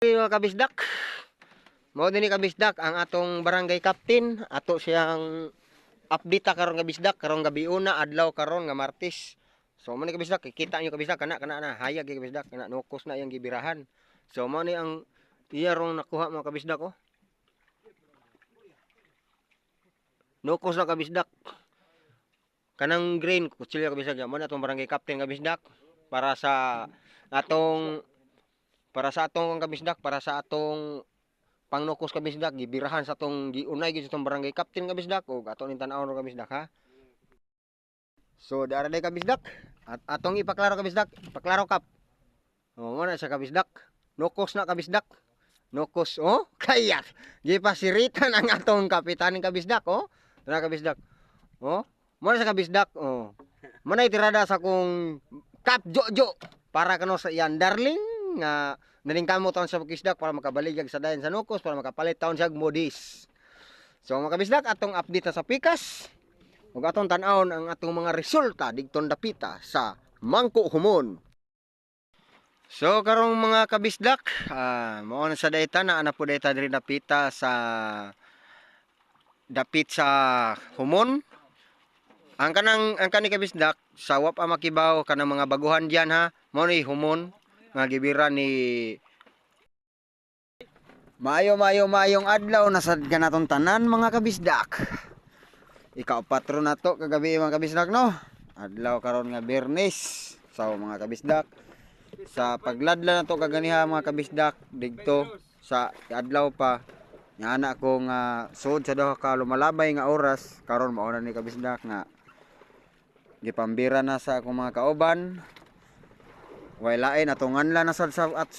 Mga kabisdak, mao dinhi kabisdak ang atong barangay captain, ato siyang update karon kabisdak, karong gabi una adlaw karon nga Martes. So mo ni kabisdak, kita niyo kabisdak kana na hayag kabisdak, kana nukos na yang gibirahan. So mo ni ang iya rong nakuha mga kabisdak oh. Nukos na kabisdak. Kanang green kutsilyo kabisdak, mo na atong barangay captain kabisdak para sa atong kabisdak, para sa atong pangnukos kabisdak, gibirahan sa atong giunay gyud sa atong barangay captain kabisdak ug ato ning tan-aw kabisdak ha. So dara day kabisdak at atong ipaklaro kabisdak, paklaro kap. Oh, mo na sa kabisdak. Nukos na kabisdak. Nukos oh, kaya gipasiritan ang atong kapitan ng kabisdak oh. Tara kabisdak. Oh, mo na sa kabisdak oh. Mo na itirada sa kung Kap Jojo para kano sa iyan darling nga nalingkamot taon sa kabisdak para makabaligag sa dayon sa nukos para makapalit taon siya modis. So mga kabisdak atong update sa pikas ug atong tan-awon ang atong mga resulta digton dapita sa Mangko Humon. So karong mga kabisdak, mao na sa dayta na ana po dayta diri dapita sa dapit sa Humon. Ang kani kabisdak sa wa pa makibaw kanang mga baguhan diyan ha, mao ni Humon nga gibira ni Maayong adlaw na sad kanaton tanan mga kabisdak. Ikaw patron nato kagabi mga kabisdak no. Adlaw karon nga Biyernes. So mga kabisdak, sa pagladla nato kaganiha mga kabisdak digto sa adlaw pa nya ana ko nga sud sa duha ka lumalabay nga oras karon mao na ni kabisdak nga gipambira na sa akong mga kauban. Way lain atongan la na sa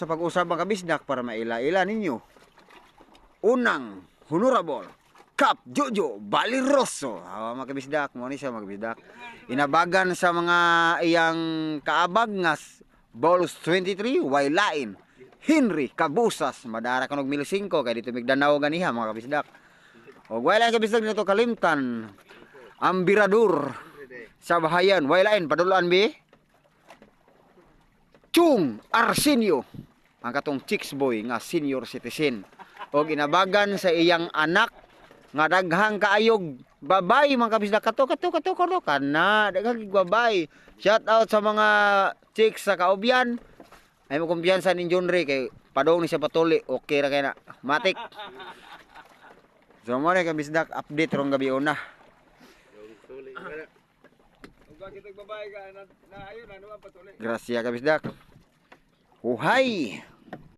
pag-usab mga kabisdak para maila-ila ninyo. Unang Honorable Kap Jojo Baliroso. Mga kabisdak, mo ni siya mga kabisdak. Inabagan sa mga iyang kaabag nga Bolos 23 way lain. Henry Cabusas madara kanog 1,500 kay dito Migdanao ganiha mga kabisdak. Og way lain kabisdak nito kalimtan. Ang birador sa bahayan way lain padulaan bi. Chung Arsenio ang katong chicks boy nga senior citizen. Og inabagan sa iyang anak nga daghang kaayog babay mga kabisdak kato kana daghang babay. Shout out sa mga chicks sa kaubyan. Ay mo kumpiyansa ni Jonre kay padong ni siya patuli. Okay ra kay na matik. So mo ni kabisdak update rong gabi una. Gracias kabisdak. Uhay.